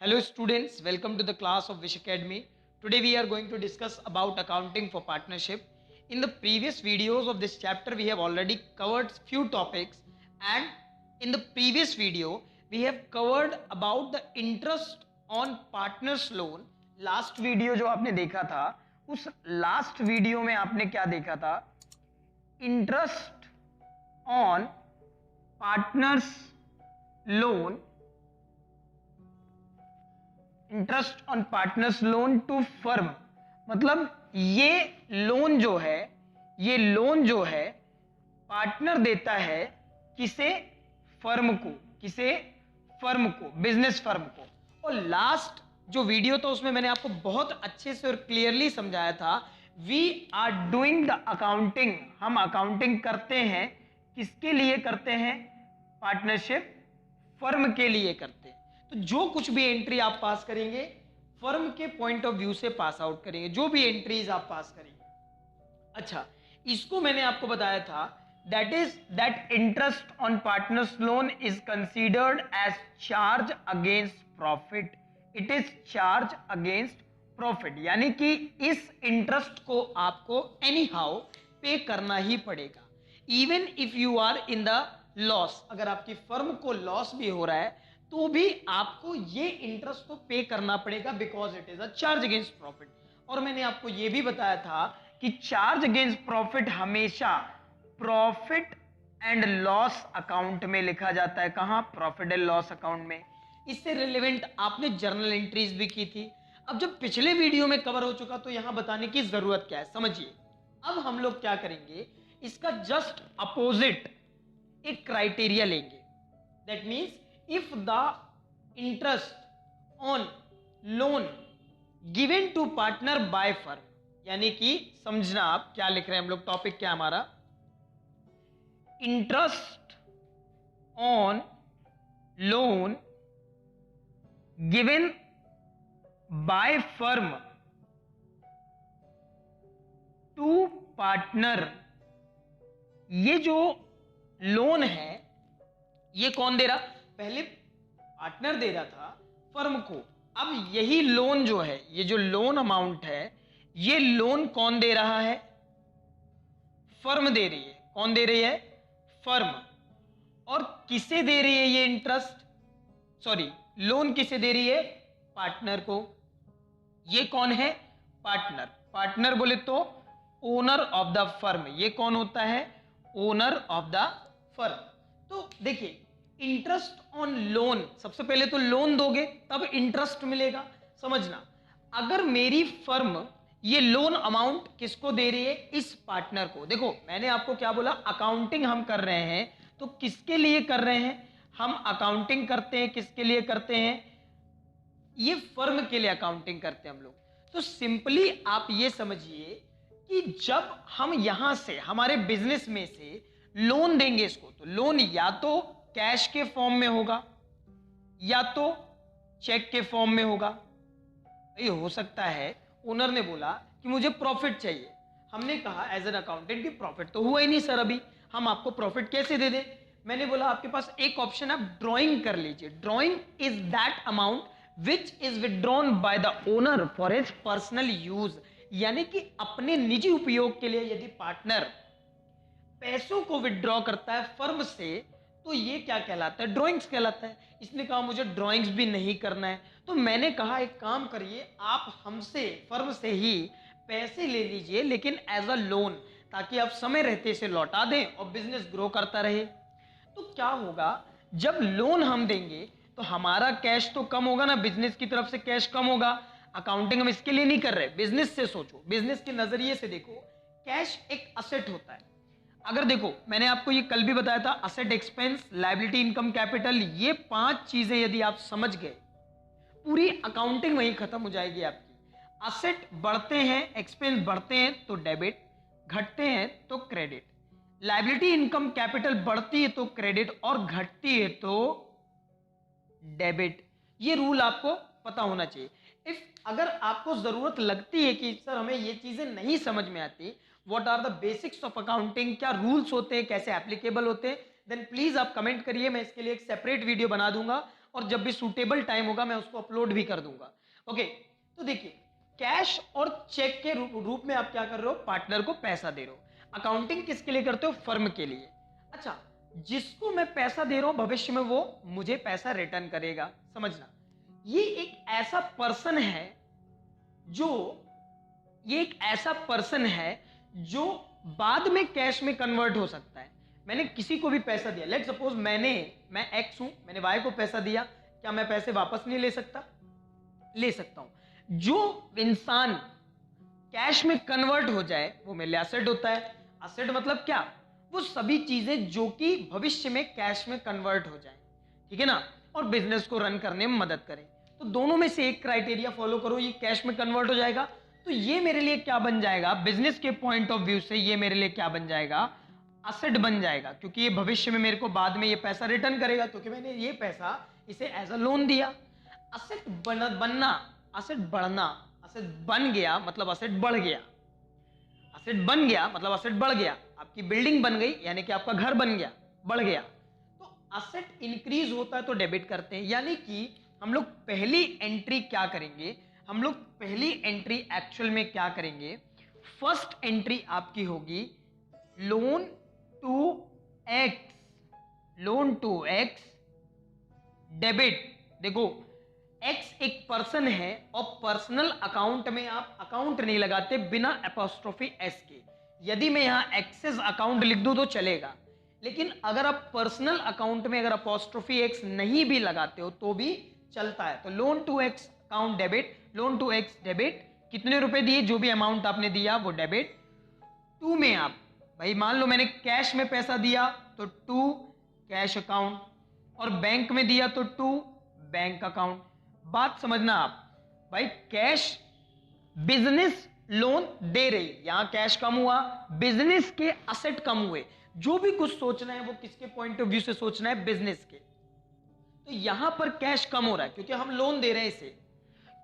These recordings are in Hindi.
Hello students, welcome to the class of Wish Academy. Today we are going to discuss about accounting for partnership. In the previous videos of this chapter we have already covered few topics, and in the previous video we have covered about the interest on partners loan. Last video जो आपने देखा था, उस last video में आपने क्या देखा था? Interest on partners loan, interest on partners loan to firm. मतलब ये लोन जो है पार्टनर देता है किसे? फर्म को, बिजनेस फर्म को। और लास्ट जो वीडियो था उसमें मैंने आपको बहुत अच्छे से और क्लियरली समझाया था, we are doing the accounting, हम अकाउंटिंग करते हैं। किसके लिए करते हैं? पार्टनरशिप फर्म के लिए करते हैं। तो जो कुछ भी एंट्री आप पास करेंगे फर्म के पॉइंट ऑफ व्यू से पास आउट करेंगे, जो भी एंट्रीज आप पास करेंगे। अच्छा, इसको मैंने आपको बताया था, that interest on partners loan is considered as charge against profit. It is charge against profit, यानी कि इस इंटरेस्ट को आपको एनी हाउ पे करना ही पड़ेगा, even if you are in the loss. अगर आपकी फर्म को लॉस भी हो रहा है तो भी आपको ये इंटरेस्ट तो पे करना पड़ेगा, because it is a charge against profit. और मैंने आपको ये भी बताया था कि चार्ज अगेंस्ट प्रॉफिट हमेशा प्रॉफिट एंड लॉस अकाउंट में लिखा जाता है। कहां? प्रॉफिट एंड लॉस अकाउंट में। इससे रिलेवेंट आपने जर्नल एंट्रीज भी की थी। अब जब पिछले वीडियो में कवर हो चुका तो यहां बताने की जरूरत क्या है, समझिए। अब हम लोग क्या करेंगे, इसका जस्ट अपोजिट एक क्राइटेरिया लेंगे। That means if the interest on loan given to partner by firm, यानी कि समझना आप क्या लिख रहे हैं हम लोग, टॉपिक क्या हमारा? Interest on loan given by firm to partner. ये जो लोन है ये कौन दे रहा? पहले पार्टनर दे रहा था फर्म को, अब यही लोन जो है, ये जो लोन अमाउंट है, ये लोन कौन दे रहा है? फर्म दे रही है। कौन दे रही है? फर्म। और किसे दे रही है ये इंटरेस्ट? सॉरी, लोन किसे दे रही है? पार्टनर को। ये कौन है? पार्टनर। पार्टनर बोले तो ओनर ऑफ द फर्म। ये कौन होता है? Owner of the firm. तो देखिए, इंटरेस्ट ऑन लोन, सबसे पहले तो लोन दोगे तब इंटरेस्ट मिलेगा। समझना, अगर मेरी फर्म ये लोन अमाउंट किसको दे रही है? इस पार्टनर को। देखो मैंने आपको क्या बोला, अकाउंटिंग हम कर रहे हैं तो किसके लिए कर रहे हैं? हम अकाउंटिंग करते हैं किसके लिए करते हैं? ये फर्म के लिए अकाउंटिंग करते हैं हम लोग। तो सिंपली आप ये समझिए कि जब हम यहां से ये बिजनेस में से लोन देंगे इसको, तो लोन या तो कैश के फॉर्म में होगा या तो चेक के फॉर्म में होगा। ये हो सकता है ओनर ने बोला कि मुझे प्रॉफिट चाहिए, हमने कहा एज एन अकाउंटेंट कि प्रॉफिट तो हुआ ही नहीं सर, अभी हम आपको प्रॉफिट कैसे दे दें? मैंने बोला आपके पास एक ऑप्शन, आप ड्रॉइंग कर लीजिए। Drawing is that amount which is withdrawn by the owner for his personal use, यानी कि अपने निजी उपयोग के लिए यदि पार्टनर पैसों को विड्रॉ करता है फर्म से तो ये क्या कहलाता है? ड्राइंग्स कहलाता है। इसने कहा मुझे ड्राइंग्स भी नहीं करना है, तो मैंने कहा एक काम करिए, आप हमसे फर्म से ही पैसे ले लीजिए लेकिन एज अ लोन, ताकि आप समय रहते इसे लौटा दें और बिजनेस ग्रो करता रहे। तो क्या होगा, जब लोन हम देंगे तो हमारा कैश तो कम होगा ना, बिजनेस की तरफ से कैश कम होगा। अकाउंटिंग हम इसके लिए नहीं कर रहे, बिजनेस से सोचो, बिजनेस के नजरिए से देखो। कैश एक असेट होता है। अगर देखो मैंने आपको ये कल भी बताया था, asset, expense, liability, income, capital, ये 5 चीजें यदि आप समझ गए, पूरी अकाउंटिंग वहीं खत्म हो जाएगी आपकी। असेट बढ़ते हैं, एक्सपेंस बढ़ते हैं तो डेबिट, घटते हैं तो क्रेडिट। लायबिलिटी, इनकम, कैपिटल बढ़ती है तो क्रेडिट और घटती है तो डेबिट। ये रूल आपको पता होना चाहिए। अगर आपको जरूरत लगती है कि सर हमें ये चीजें नहीं समझ में आती, what are the basics of accounting, क्या रूल्स होते हैं, कैसे एप्लीकेबल होते हैं, देन प्लीज आप कमेंट करिए, मैं इसके लिए एक सेपरेट वीडियो बना दूंगा और जब भी सूटेबल टाइम होगा मैं उसको अपलोड भी कर दूंगा। ओके, तो देखिए कैश और चेक के रूप में आप क्या कर रहे हो, पार्टनर को पैसा दे रहे हो। अकाउंटिंग किसके लिए करते हो, फर्म के लिए। अच्छा, जिसको मैं पैसा दे रहा हूं भविष्य में वो मुझे पैसा रिटर्न करेगा, समझना। ये एक ऐसा पर्सन है जो ये एक ऐसा पर्सन है जो बाद में कैश में कन्वर्ट हो सकता है। मैंने किसी को भी पैसा दिया, लेट सपोज मैं एक्स हूं, मैंने वाई को पैसा दिया, क्या मैं पैसे वापस नहीं ले सकता? ले सकता हूं। जो इंसान कैश में कन्वर्ट हो जाए वो मेरे लिए एसेट होता है। एसेट मतलब क्या, वो सभी चीजें जो कि भविष्य में कैश में कन्वर्ट हो जाए, ठीक है ना, और बिजनेस को रन करने में मदद करें। तो दोनों में से एक क्राइटेरिया फॉलो करो, ये कैश में कन्वर्ट हो जाएगा तो ये मेरे लिए क्या बन जाएगा, बिजनेस के पॉइंट ऑफ व्यू से ये मेरे लिए क्या बन जाएगा, असेट बन जाएगा, क्योंकि ये भविष्य में मेरे को बाद में ये पैसा रिटर्न करेगा, क्योंकि मैंने ये पैसा इसे एज अ लोन दिया। असेट बनना, असेट बढ़ना, असेट बन गया मतलब असेट बढ़ गया, असेट बन गया मतलब असेट बढ़ गया। आपकी बिल्डिंग बन गई यानी कि आपका घर बन गया, बढ़ गया। तो असेट इंक्रीज होता है तो डेबिट करते हैं, यानी कि हम लोग पहली एंट्री क्या करेंगे, हम लोग पहली एंट्री एक्चुअल में क्या करेंगे, फर्स्ट एंट्री आपकी होगी loan to X, loan to X debit. देखो एक्स एक पर्सन है और पर्सनल अकाउंट में आप अकाउंट नहीं लगाते बिना एपोस्ट्रोफी एस के। यदि मैं यहां एक्सेस अकाउंट लिख दूं तो चलेगा, लेकिन अगर आप पर्सनल अकाउंट में अगर अपोस्ट्रोफी एक्स नहीं भी लगाते हो तो भी चलता है। तो loan to X account debit, loan to X debit, कितने रुपए दिए, जो भी अमाउंट आपने दिया वो डेबिट। टू में आप भाई मान लो मैंने कैश में पैसा दिया तो टू कैश अकाउंट, और बैंक में दिया तो टू बैंक अकाउंट। बात समझना आप भाई, कैश बिजनेस लोन दे रही, यहां कैश कम हुआ, बिजनेस के असेट कम हुए। जो भी कुछ सोचना है वो किसके पॉइंट ऑफ व्यू से सोचना है, बिजनेस के। तो यहां पर कैश कम हो रहा है क्योंकि हम लोन दे रहे हैं इसे।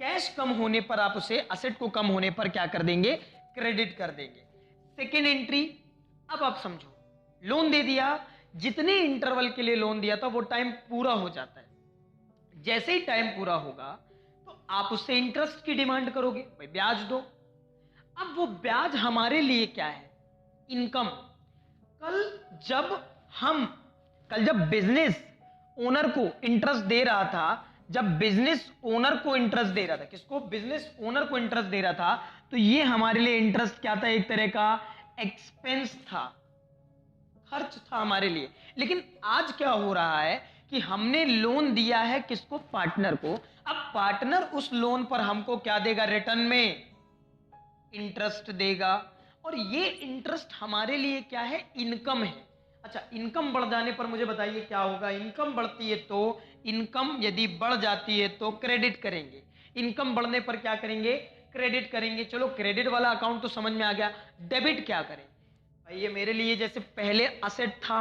कैश कम होने पर आप उसे असेट को कम होने पर क्या कर देंगे, क्रेडिट कर देंगे। सेकेंड एंट्री, अब आप समझो, लोन दे दिया, जितने इंटरवल के लिए लोन दिया था वो टाइम पूरा हो जाता है। जैसे ही टाइम पूरा होगा तो आप उससे इंटरेस्ट की डिमांड करोगे, भाई ब्याज दो। अब वो ब्याज हमारे लिए क्या है, इनकम। कल जब हम कल जब बिजनेस ओनर को इंटरेस्ट दे रहा था, जब बिजनेस ओनर को इंटरेस्ट दे रहा था, किसको, बिजनेस ओनर को इंटरेस्ट दे रहा था, तो ये हमारे लिए इंटरेस्ट क्या था, एक तरह का एक्सपेंस था, खर्च था हमारे लिए। लेकिन आज क्या हो रहा है कि हमने लोन दिया है किसको, पार्टनर को। अब पार्टनर उस लोन पर हमको क्या देगा, रिटर्न में इंटरेस्ट देगा, और ये इंटरेस्ट हमारे लिए क्या है, इनकम है। अच्छा, इनकम बढ़ जाने पर मुझे बताइए क्या होगा, इनकम बढ़ती है तो, इनकम यदि बढ़ जाती है तो क्रेडिट करेंगे, इनकम बढ़ने पर क्या करेंगे, क्रेडिट करेंगे। चलो क्रेडिट वाला अकाउंट तो समझ में आ गया, डेबिट क्या करें भाई, ये मेरे लिए जैसे पहले असेट था,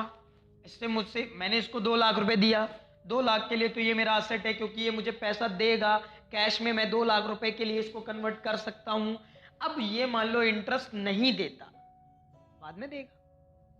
इससे मुझसे मैंने इसको 2 लाख रुपए दिया, 2 लाख के लिए तो ये मेरा असेट है क्योंकि ये मुझे पैसा देगा, कैश में मैं 2 लाख रुपए के लिए इसको कन्वर्ट कर सकता हूं। अब ये मान लो इंटरेस्ट नहीं देता, बाद में देगा,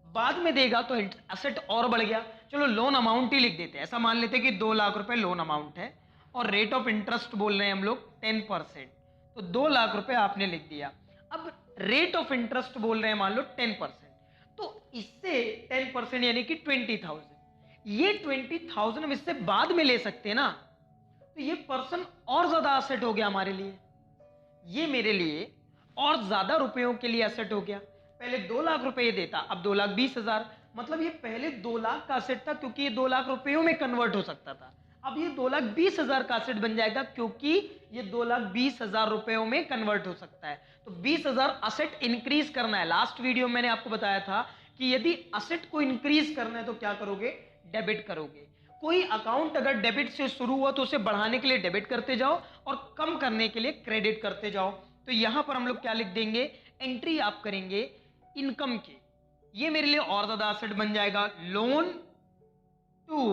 बाद में देगा तो असेट और बढ़ गया। चलो लोन अमाउंट ही लिख देते हैं, ऐसा मान लेते हैं कि 2 लाख रुपए लोन अमाउंट है और रेट ऑफ इंटरेस्ट बोल रहे हैं हम लोग 10%, तो 2 लाख रुपए आपने लिख दिया। अब रेट ऑफ इंटरेस्ट बोल रहे हैं मान लो 10%, तो इससे 10% यानी कि 20,000, ये 20,000 हम इससे बाद में ले सकते हैं ना, तो ये पर्सन और ज्यादा असेट हो गया हमारे लिए, ये मेरे लिए और ज्यादा रुपयों के लिए असेट हो गया। पहले 2 लाख रुपए ये देता, अब 2,20,000, मतलब ये पहले 2 लाख का असेट था क्योंकि ये 2 लाख रुपयों में कन्वर्ट हो सकता था, अब ये 2,20,000 का असेट बन जाएगा क्योंकि ये 2,20,000 रुपयों में कन्वर्ट हो सकता है। तो 20,000 असेट इंक्रीज करना है। लास्ट वीडियो में मैंने आपको बताया था कि यदि असेट को इंक्रीज करना है तो क्या करोगे, डेबिट करोगे। कोई अकाउंट अगर डेबिट से शुरू हुआ तो उसे बढ़ाने के लिए डेबिट करते जाओ और कम करने के लिए क्रेडिट करते जाओ। तो यहां पर हम लोग क्या लिख देंगे, एंट्री आप करेंगे इनकम की, ये मेरे लिए और ज्यादा असेट बन जाएगा, लोन टू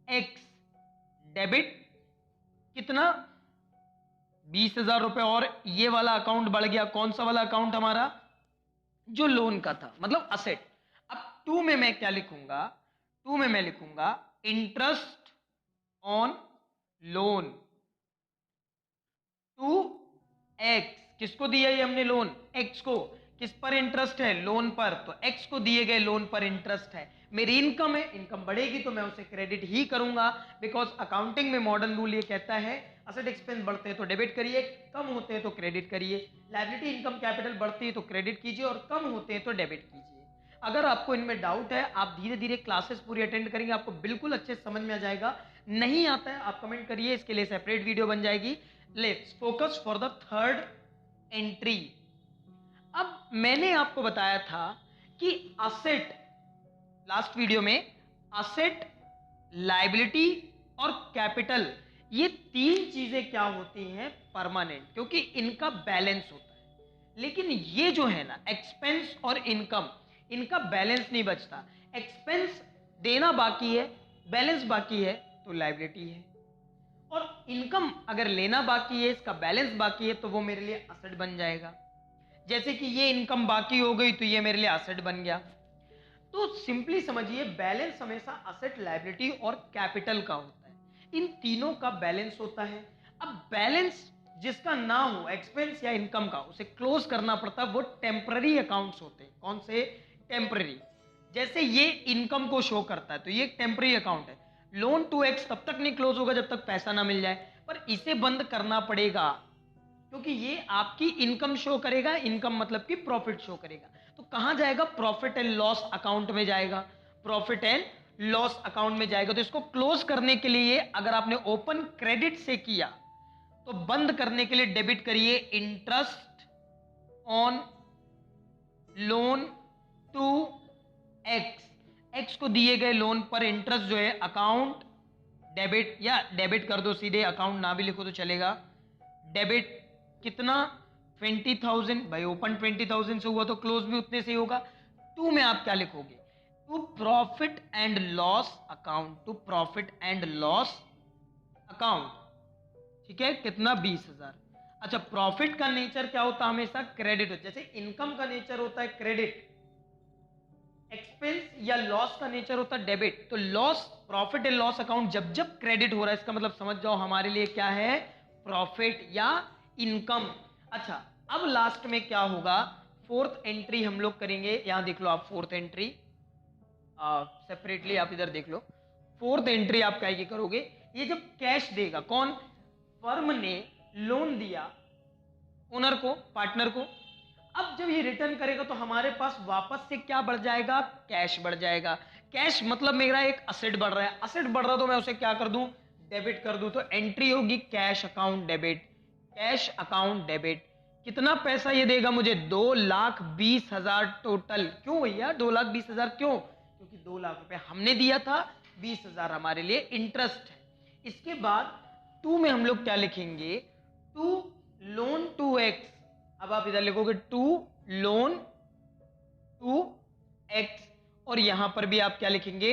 एक्स डेबिट, कितना, 20,000 रुपए, और ये वाला अकाउंट बढ़ गया, कौन सा वाला अकाउंट हमारा, जो लोन का था, मतलब असेट। अब टू में मैं क्या लिखूंगा, टू में मैं लिखूंगा interest on loan to X. किसको दिया ये हमने लोन? एक्स को। किस पर इंटरेस्ट है? लोन पर। तो एक्स को दिए गए लोन पर इंटरेस्ट है। मेरी इनकम है, इनकम बढ़ेगी तो मैं उसे क्रेडिट ही करूंगा, बिकॉज अकाउंटिंग में मॉडर्न रूल ये कहता है असेट एक्सपेंस बढ़ते हैं तो डेबिट करिए, कम होते हैं तो क्रेडिट करिए। लायबिलिटी इनकम कैपिटल बढ़ती है तो क्रेडिट कीजिए और कम होते हैं तो डेबिट कीजिए। अगर आपको इनमें डाउट है, आप धीरे धीरे क्लासेस पूरी अटेंड करेंगे, आपको बिल्कुल अच्छे समझ में आ जाएगा। नहीं आता है आप कमेंट करिए, इसके लिए सेपरेट वीडियो बन जाएगी। Let's focus for the third entry. अब मैंने आपको बताया था कि असेट, लास्ट वीडियो में असेट, लायबिलिटी और कैपिटल, ये तीन चीजें क्या होती हैं? परमानेंट, क्योंकि इनका बैलेंस होता है। लेकिन ये जो है ना एक्सपेंस और इनकम, इनका बैलेंस नहीं बचता। एक्सपेंस देना बाकी है, बैलेंस बाकी है तो लायबिलिटी है, और इनकम अगर लेना बाकी है, इसका बैलेंस बाकी है, तो वो मेरे लिए असेट बन जाएगा। जैसे कि ये इनकम बाकी हो गई तो ये मेरे लिए असेट बन गया। तो सिंपली समझिए, बैलेंस हमेशा असेट, लायबिलिटी और कैपिटल का होता है। इन तीनों का बैलेंस होता है। अब बैलेंस जिसका ना हो, एक्सपेंस या इनकम का, उसे क्लोज करना पड़ता है। वो टेम्पररी अकाउंट्स होते हैं। कौन से? टेम्पररी। जैसे ये इनकम को शो करता है तो ये एक टेम्पररी अकाउंट है। लोन टू एक्स तब तक नहीं क्लोज होगा जब तक पैसा ना मिल जाए, पर इसे बंद करना पड़ेगा क्योंकि ये आपकी इनकम शो करेगा। इनकम मतलब कि प्रॉफिट शो करेगा। तो कहां जाएगा? प्रॉफिट एंड लॉस अकाउंट में जाएगा। प्रॉफिट एंड लॉस अकाउंट में जाएगा। तो इसको क्लोज करने के लिए अगर आपने ओपन क्रेडिट से किया तो बंद करने के लिए डेबिट करिए interest on loan to X. X को दिए गए लोन पर इंटरेस्ट जो है अकाउंट डेबिट, या डेबिट कर दो सीधे, अकाउंट ना भी लिखो तो चलेगा। डेबिट कितना? 20,000। भाई ओपन 20,000 से हुआ तो क्लोज भी उतने से ही होगा। टू में आप क्या लिखोगे? To profit and loss account. To profit and loss account. ठीक है, कितना? 20,000। अच्छा, प्रॉफिट का नेचर क्या होता है? हमेशा क्रेडिट होता है। जैसे इनकम का नेचर होता है क्रेडिट, एक्सपेंस या लॉस का नेचर होता है डेबिट। तो loss, profit and loss account जब जब क्रेडिट हो रहा है, इसका मतलब समझ जाओ हमारे लिए क्या है? प्रॉफिट या इनकम। अच्छा, अब लास्ट में क्या होगा? फोर्थ एंट्री हम लोग करेंगे। यहां देख लो आप, फोर्थ एंट्री सेपरेटली आप इधर देख लो। फोर्थ एंट्री आप क्या करोगे? ये जब कैश देगा, कौन? फर्म ने लोन दिया ओनर को, पार्टनर को। अब जब ये रिटर्न करेगा तो हमारे पास वापस से क्या बढ़ जाएगा? कैश बढ़ जाएगा। कैश मतलब मेरा एक असेट बढ़ रहा है। असेट बढ़ रहा तो मैं उसे क्या कर दूं? डेबिट कर दूं। तो एंट्री होगी cash account debit. Cash account debit. कितना पैसा ये देगा मुझे? 2,20,000 टोटल। क्यों भैया 2,20,000 क्यों? क्योंकि 2 लाख रुपए हमने दिया था, 20,000 हमारे लिए इंटरेस्ट है। इसके बाद टू में हम लोग क्या लिखेंगे? To loan to X. अब आप इधर लिखोगे टू लोन टू एक्स, और यहां पर भी आप क्या लिखेंगे?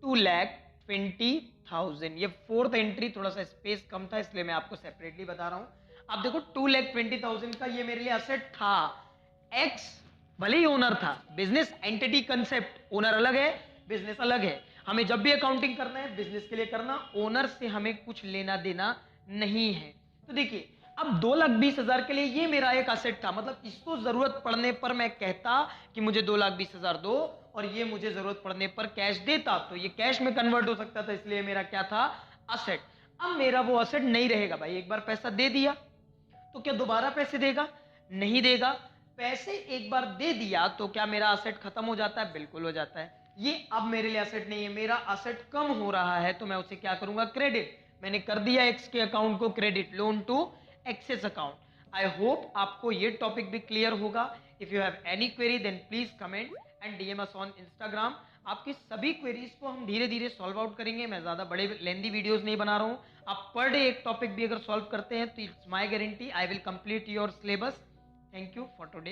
2,20,000। ये फोर्थ एंट्री, थोड़ा सा स्पेस कम था इसलिए मैं आपको सेपरेटली बता रहा हूं। आप देखो 2,20,000 का ये मेरे लिए असेट था। एक्स भले ही ओनर था, बिजनेस एंटिटी कंसेप्ट, ओनर अलग है, बिजनेस अलग है। हमें जब भी अकाउंटिंग करना है बिजनेस के लिए करना, ओनर से हमें कुछ लेना देना नहीं है। तो देखिए, अब 2,20,000 के लिए ये मेरा एक असेट था, मतलब इसको जरूरत पड़ने पर मैं कहता कि मुझे 2,20,000 दो, और ये मुझे जरूरत पड़ने पर कैश देता, तो ये कैश में कन्वर्ट हो सकता था, इसलिए मेरा क्या था? असेट। अब मेरा वो असेट नहीं रहेगा भाई। एक बार पैसा दे दिया तो क्या दोबारा पैसे देगा? नहीं देगा। पैसे एक बार दे दिया तो क्या मेरा असेट खत्म हो जाता है? बिल्कुल हो जाता है। ये अब मेरे लिए असेट नहीं है, मेरा असेट कम हो रहा है, तो मैं उसे क्या करूंगा? क्रेडिट। मैंने कर दिया एक्स के अकाउंट को credit, loan to X's account. I hope आपको ये टॉपिक भी क्लियर होगा। If you have any query then please comment and DM us on Instagram. आपकी सभी क्वेरीज को हम धीरे धीरे सॉल्व आउट करेंगे। मैं ज्यादा बड़े लेंदी वीडियोस नहीं बना रहा हूं। आप पर डे एक टॉपिक भी अगर सॉल्व करते हैं तो it's my guarantee I will complete your syllabus. Thank you for today.